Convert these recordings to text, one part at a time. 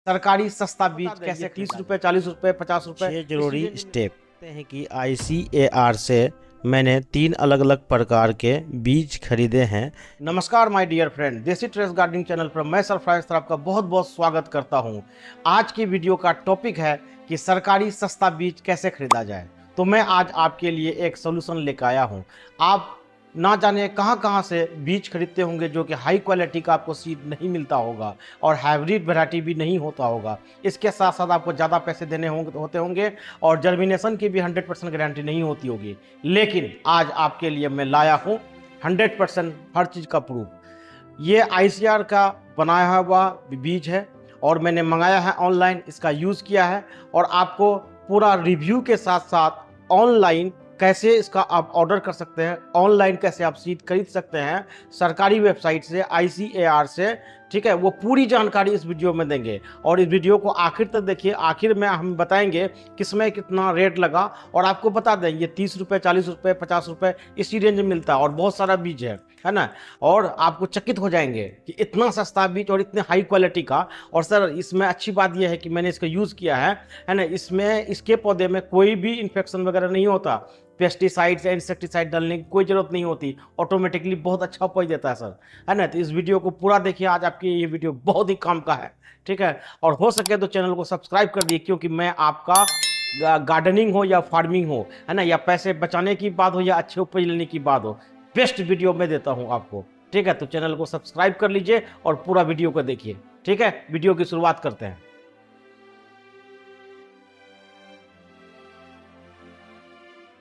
सरकारी सस्ता बीज कैसे 30 रुपए 40 रुपए 50 रुपए। 6 जरूरी स्टेप हैं कि ICAR से मैंने 3 अलग अलग प्रकार के बीज खरीदे हैं। नमस्कार माय डियर फ्रेंड, देसी ट्रेस गार्डनिंग चैनल पर मैं सरफराज सर आपका बहुत बहुत स्वागत करता हूं। आज की वीडियो का टॉपिक है कि सरकारी सस्ता बीज कैसे खरीदा जाए। तो मैं आज आपके लिए एक सोल्यूशन लेकर आया हूं। आप ना जाने कहां कहां से बीज खरीदते होंगे जो कि हाई क्वालिटी का आपको सीड नहीं मिलता होगा और हाइब्रिड वैरायटी भी नहीं होता होगा। इसके साथ साथ आपको ज़्यादा पैसे देने होते होंगे और जर्मिनेशन की भी 100% गारंटी नहीं होती होगी। लेकिन आज आपके लिए मैं लाया हूं 100% हर चीज़ का प्रूफ। ये ICAR का बनाया हुआ बीज है और मैंने मंगाया है ऑनलाइन, इसका यूज़ किया है और आपको पूरा रिव्यू के साथ साथ ऑनलाइन कैसे इसका आप ऑर्डर कर सकते हैं, ऑनलाइन कैसे आप सीड खरीद सकते हैं सरकारी वेबसाइट से ICAR से, ठीक है, वो पूरी जानकारी इस वीडियो में देंगे। और इस वीडियो को आखिर तक देखिए, आखिर में हम बताएंगे किसमें कितना रेट लगा और आपको बता दें ये 30 रुपये 40 रुपये 50 रुपये इसी रेंज में मिलता है और बहुत सारा बीज है ना। और आपको चकित हो जाएंगे कि इतना सस्ता बीज और इतने हाई क्वालिटी का। और सर इसमें अच्छी बात यह है कि मैंने इसका यूज़ किया है ना, इसमें इसके पौधे में कोई भी इन्फेक्शन वगैरह नहीं होता, पेस्टिसाइड्स या इंसेक्टिसाइड डालने की कोई ज़रूरत नहीं होती, ऑटोमेटिकली बहुत अच्छा उपज देता है सर, है ना। तो इस वीडियो को पूरा देखिए, आज आपकी ये वीडियो बहुत ही काम का है, ठीक है। और हो सके तो चैनल को सब्सक्राइब कर दिए, क्योंकि मैं आपका गार्डनिंग हो या फार्मिंग हो, है ना, या पैसे बचाने की बात हो या अच्छे उपज लेने की बात हो, बेस्ट वीडियो मैं देता हूँ आपको, ठीक है। तो चैनल को सब्सक्राइब कर लीजिए और पूरा वीडियो को देखिए, ठीक है। वीडियो की शुरुआत करते हैं।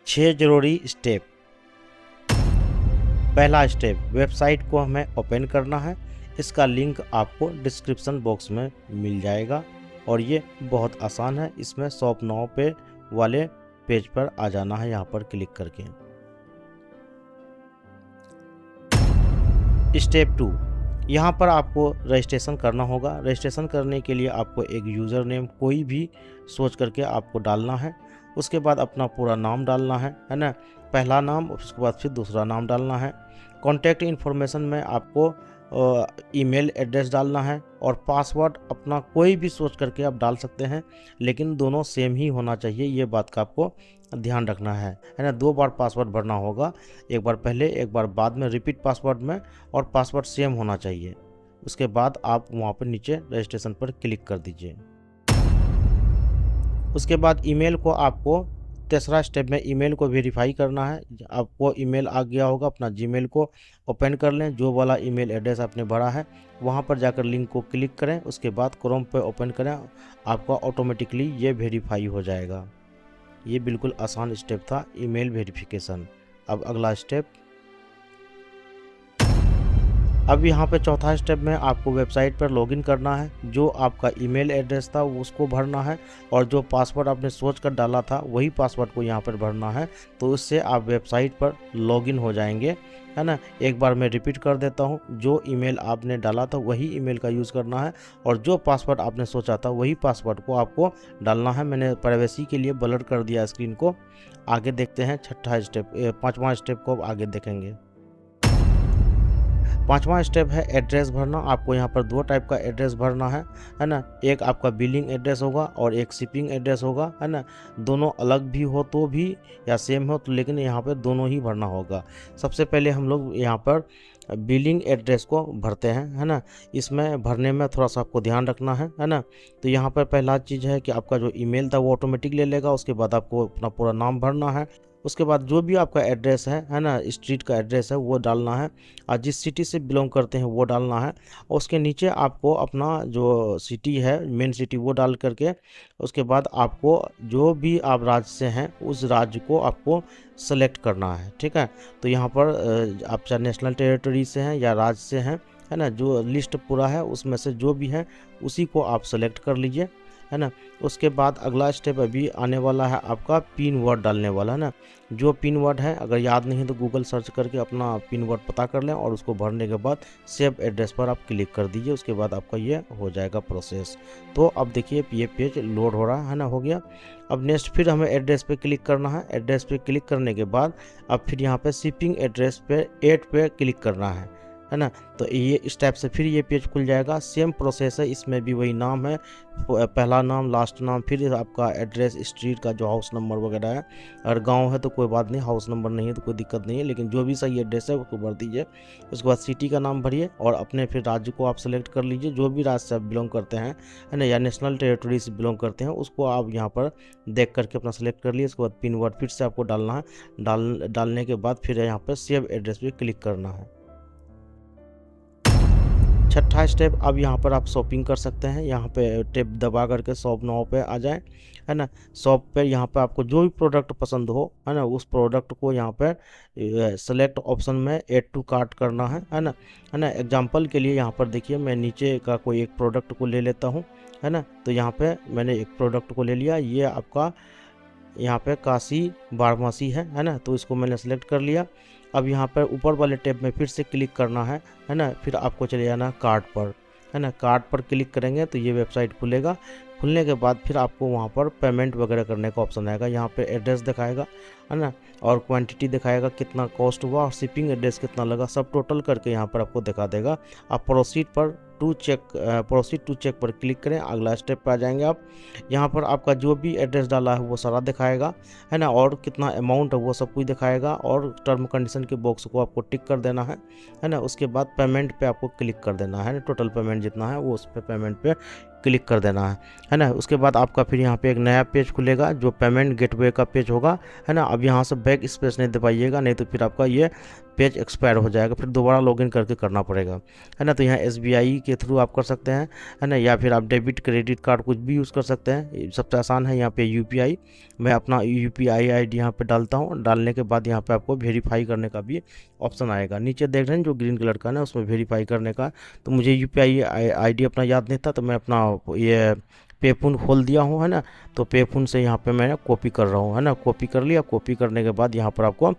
6 जरूरी स्टेप। पहला स्टेप, वेबसाइट को हमें ओपन करना है। इसका लिंक आपको डिस्क्रिप्शन बॉक्स में मिल जाएगा और ये बहुत आसान है। इसमें शॉप नाउ पे वाले पेज पर आ जाना है, यहाँ पर क्लिक करके। स्टेप 2, यहाँ पर आपको रजिस्ट्रेशन करना होगा। रजिस्ट्रेशन करने के लिए आपको एक यूज़र नेम कोई भी सोच करके आपको डालना है। उसके बाद अपना पूरा नाम डालना है ना, पहला नाम, उसके बाद फिर दूसरा नाम डालना है। कॉन्टैक्ट इन्फॉर्मेशन में आपको ईमेल एड्रेस डालना है और पासवर्ड अपना कोई भी सोच करके आप डाल सकते हैं, लेकिन दोनों सेम ही होना चाहिए, ये बात का आपको ध्यान रखना है ना। 2 बार पासवर्ड भरना होगा, एक बार पहले एक बार बाद में, रिपीट पासवर्ड में, और पासवर्ड सेम होना चाहिए। उसके बाद आप वहाँ पर नीचे रजिस्ट्रेशन पर क्लिक कर दीजिए। उसके बाद ईमेल को आपको, तीसरा स्टेप में ईमेल को वेरीफाई करना है। आपको ईमेल आ गया होगा, अपना जीमेल को ओपन कर लें, जो वाला ईमेल एड्रेस आपने भरा है वहाँ पर जाकर लिंक को क्लिक करें। उसके बाद क्रोम पे ओपन करें, आपका ऑटोमेटिकली ये वेरीफाई हो जाएगा। ये बिल्कुल आसान स्टेप था, ईमेल वेरिफिकेशन। अब अगला स्टेप, अब यहाँ पे चौथा स्टेप में आपको वेबसाइट पर लॉगिन करना है। जो आपका ईमेल एड्रेस था उसको भरना है और जो पासवर्ड आपने सोच कर डाला था वही पासवर्ड को यहाँ पर भरना है। तो उससे आप वेबसाइट पर लॉगिन हो जाएंगे, है ना। एक बार मैं रिपीट कर देता हूँ, जो ईमेल आपने डाला था वही ईमेल का यूज़ करना है और जो पासवर्ड आपने सोचा था वही पासवर्ड को आपको डालना है। मैंने प्राइवेसी के लिए ब्लर कर दिया स्क्रीन को। आगे देखते हैं छठा स्टेप, 5वां स्टेप को आगे देखेंगे। 5वां स्टेप है एड्रेस भरना। आपको यहाँ पर 2 टाइप का एड्रेस भरना है ना। एक आपका बिलिंग एड्रेस होगा और एक शिपिंग एड्रेस होगा, है ना। दोनों अलग भी हो तो भी या सेम हो तो, लेकिन यहाँ पर दोनों ही भरना होगा। सबसे पहले हम लोग यहाँ पर बिलिंग एड्रेस को भरते हैं, है ना। इसमें भरने में थोड़ा सा आपको ध्यान रखना है ना। तो यहाँ पर पहला चीज़ है कि आपका जो ईमेल था वो ऑटोमेटिक ले लेगा। उसके बाद आपको अपना पूरा नाम भरना है। उसके बाद जो भी आपका एड्रेस है ना, स्ट्रीट का एड्रेस है वो डालना है और जिस सिटी से बिलोंग करते हैं वो डालना है। और उसके नीचे आपको अपना जो सिटी है, मेन सिटी, वो डाल करके उसके बाद आपको जो भी आप राज्य से हैं उस राज्य को आपको सेलेक्ट करना है, ठीक है। तो यहाँ पर आप चाहे नेशनल टेरिटरी से हैं या राज्य से हैं, है ना, जो लिस्ट पूरा है उसमें से जो भी है उसी को आप सेलेक्ट कर लीजिए, है ना। उसके बाद अगला स्टेप अभी आने वाला है आपका पिन वर्ड डालने वाला, है ना। जो पिन वर्ड है अगर याद नहीं है तो गूगल सर्च करके अपना पिन वर्ड पता कर लें और उसको भरने के बाद सेव एड्रेस पर आप क्लिक कर दीजिए। उसके बाद आपका ये हो जाएगा प्रोसेस। तो अब देखिए ये पेज लोड हो रहा है ना, हो गया। अब नेक्स्ट फिर हमें एड्रेस पे क्लिक करना है। एड्रेस पे क्लिक करने के बाद अब फिर यहाँ पे शिपिंग एड्रेस पे 8 पे क्लिक करना है है ना। तो ये इस टाइप से फिर ये पेज खुल जाएगा। सेम प्रोसेस है, इसमें भी वही नाम है, पहला नाम, लास्ट नाम, फिर आपका एड्रेस, स्ट्रीट का जो हाउस नंबर वगैरह है। अगर गांव है तो कोई बात नहीं, हाउस नंबर नहीं है तो कोई दिक्कत नहीं है, लेकिन जो भी सही एड्रेस है उसको भर दीजिए। उसके बाद सिटी का नाम भरिए और अपने फिर राज्य को आप सेलेक्ट कर लीजिए, जो भी राज्य से आप बिलोंग करते हैं, है ना, या नेशनल टेरिटरी से बिलोंग करते हैं, उसको आप यहाँ पर देख करके अपना सेलेक्ट कर लिए। उसके बाद पिन वर्ड फिर से आपको डालना है। डालने के बाद फिर यहाँ पर सेव एड्रेस पे क्लिक करना है। छठा स्टेप, अब यहाँ पर आप शॉपिंग कर सकते हैं। यहाँ पे टेप दबा करके शॉप नाउ पे आ जाएं, है ना। शॉप पे यहाँ पे आपको जो भी प्रोडक्ट पसंद हो, है ना, उस प्रोडक्ट को यहाँ पे सेलेक्ट ऑप्शन में ऐड टू कार्ट करना है ना। एग्जांपल के लिए यहाँ पर देखिए, मैं नीचे का कोई एक प्रोडक्ट को ले लेता हूँ, है ना। तो यहाँ पे मैंने एक प्रोडक्ट को ले लिया, ये आपका यहाँ पे काशी बारहमासी है ना। तो इसको मैंने सेलेक्ट कर लिया। अब यहाँ पर ऊपर वाले टैब में फिर से क्लिक करना है ना। फिर आपको चले जाना कार्ट पर, है ना। कार्ट पर क्लिक करेंगे तो ये वेबसाइट खुलेगा। खुलने के बाद फिर आपको वहाँ पर पेमेंट वगैरह करने का ऑप्शन आएगा। यहाँ पे एड्रेस दिखाएगा, है ना, और क्वांटिटी दिखाएगा, कितना कॉस्ट हुआ और शिपिंग एड्रेस कितना लगा, सब टोटल करके यहाँ पर आपको दिखा देगा। आप प्रोसीड टू चेक पर क्लिक करें, अगला स्टेप पे आ जाएंगे आप। यहाँ पर आपका जो भी एड्रेस डाला है वो सारा दिखाएगा, है ना, और कितना अमाउंट है वो सब कुछ दिखाएगा, और टर्म कंडीशन के बॉक्स को आपको टिक कर देना है ना। उसके बाद पेमेंट पे आपको क्लिक कर देना है ना, टोटल पेमेंट जितना है वो उस पर पेमेंट पे क्लिक कर देना है ना। उसके बाद आपका फिर यहाँ पे एक नया पेज खुलेगा जो पेमेंट गेटवे का पेज होगा, है ना। अब यहाँ से बैक स्पेस नहीं दबाइएगा, नहीं तो फिर आपका ये पेज एक्सपायर हो जाएगा, फिर दोबारा लॉगिन करके करना पड़ेगा, है ना। तो यहाँ SBI के थ्रू आप कर सकते हैं, है ना, या फिर आप डेबिट क्रेडिट कार्ड कुछ भी यूज़ कर सकते हैं। सबसे आसान है यहाँ पे UPI। मैं अपना UPI ID यहाँ पे डालता हूँ। डालने के बाद यहाँ पे आपको वेरीफाई करने का भी ऑप्शन आएगा। नीचे देख रहे हैं जो ग्रीन कलर का ना, उसमें वेरीफाई करने का। तो मुझे UPI ID अपना याद नहीं था, तो मैं अपना ये पेफोन खोल दिया हूँ, है ना। तो पेफोन से यहाँ पे मैं कॉपी कर रहा हूँ, है ना। कॉपी कर लिया। कॉपी करने के बाद यहाँ पर आपको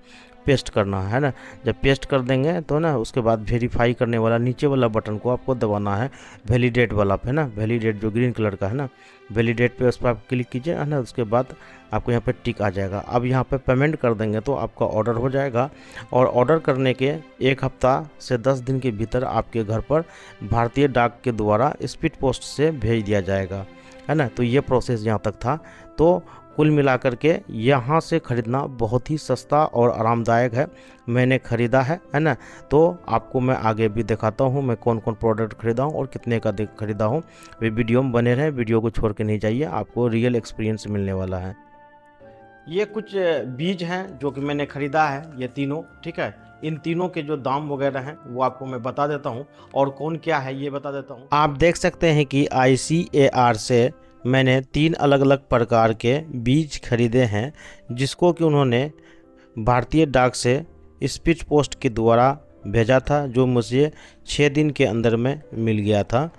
पेस्ट करना है ना। जब पेस्ट कर देंगे तो ना उसके बाद वेरीफाई करने वाला नीचे वाला बटन को आपको दबाना है, वैलिडेट वाला पे, है ना। वैलिडेट जो ग्रीन कलर का है ना, वैलिडेट पे उस पर आप क्लिक कीजिए, है ना। उसके बाद आपको यहाँ पे टिक आ जाएगा। अब यहाँ पे पेमेंट कर देंगे तो आपका ऑर्डर हो जाएगा, और ऑर्डर करने के 1 हफ्ता से 10 दिन के भीतर आपके घर पर भारतीय डाक के द्वारा स्पीड पोस्ट से भेज दिया जाएगा, है ना। तो ये प्रोसेस यहाँ तक था। तो कुल मिलाकर के यहाँ से ख़रीदना बहुत ही सस्ता और आरामदायक है। मैंने ख़रीदा है ना। तो आपको मैं आगे भी दिखाता हूँ मैं कौन कौन प्रोडक्ट ख़रीदा हूँ और कितने का ख़रीदा हूँ। वे वीडियो में बने रहें, वीडियो को छोड़ के नहीं जाइए, आपको रियल एक्सपीरियंस मिलने वाला है। ये कुछ बीज हैं जो कि मैंने ख़रीदा है, ये तीनों, ठीक है। इन तीनों के जो दाम वगैरह हैं वो आपको मैं बता देता हूँ, और कौन क्या है ये बता देता हूँ। आप देख सकते हैं कि ICAR से मैंने 3 अलग अलग प्रकार के बीज खरीदे हैं, जिसको कि उन्होंने भारतीय डाक से स्पीड पोस्ट के द्वारा भेजा था, जो मुझे 6 दिन के अंदर में मिल गया था।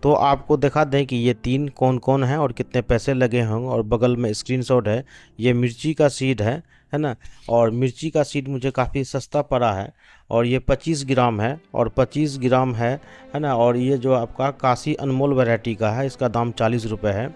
तो आपको दिखा दें कि ये 3 कौन कौन हैं और कितने पैसे लगे होंगे, और बगल में स्क्रीनशॉट है। ये मिर्ची का सीड है ना, और मिर्ची का सीड मुझे काफ़ी सस्ता पड़ा है, और ये 25 ग्राम है, और 25 ग्राम है ना। और ये जो आपका काशी अनमोल वैरायटी का है, इसका दाम 40 रुपये है।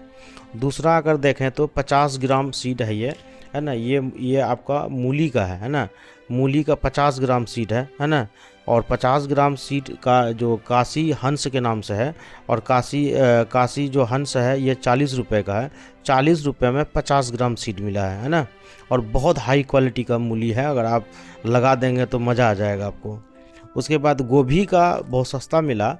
दूसरा अगर देखें तो 50 ग्राम सीड है ये, है ना। ये आपका मूली का है ना। मूली का 50 ग्राम सीड है ना। और 50 ग्राम सीड का जो काशी हंस के नाम से है, और काशी जो हंस है ये 40 रुपये का है। 40 रुपये में 50 ग्राम सीड मिला है ना। और बहुत हाई क्वालिटी का मूली है, अगर आप लगा देंगे तो मज़ा आ जाएगा आपको। उसके बाद गोभी का बहुत सस्ता मिला।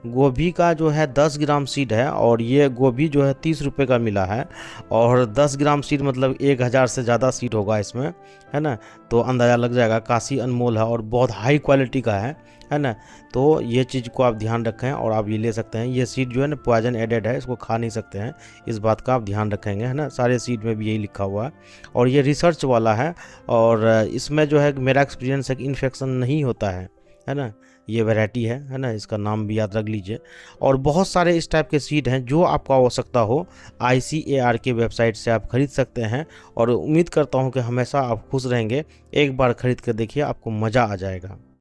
गोभी का जो है 10 ग्राम सीड है, और ये गोभी जो है 30 रुपये का मिला है। और 10 ग्राम सीड मतलब 1000 से ज़्यादा सीड होगा इसमें, है ना। तो अंदाज़ा लग जाएगा। काशी अनमोल है और बहुत हाई क्वालिटी का है ना। तो ये चीज़ को आप ध्यान रखें, और आप ये ले सकते हैं। ये सीड जो है ना पॉइजन एडेड है, इसको खा नहीं सकते हैं, इस बात का आप ध्यान रखेंगे, है ना। सारे सीड में भी यही लिखा हुआ है, और ये रिसर्च वाला है, और इसमें जो है मेरा एक्सपीरियंस है कि इन्फेक्शन नहीं होता है ना। ये वैरायटी है ना, इसका नाम भी याद रख लीजिए। और बहुत सारे इस टाइप के सीड हैं जो आपको आवश्यकता हो, ICAR के वेबसाइट से आप खरीद सकते हैं। और उम्मीद करता हूं कि हमेशा आप खुश रहेंगे। एक बार खरीद कर देखिए, आपको मज़ा आ जाएगा।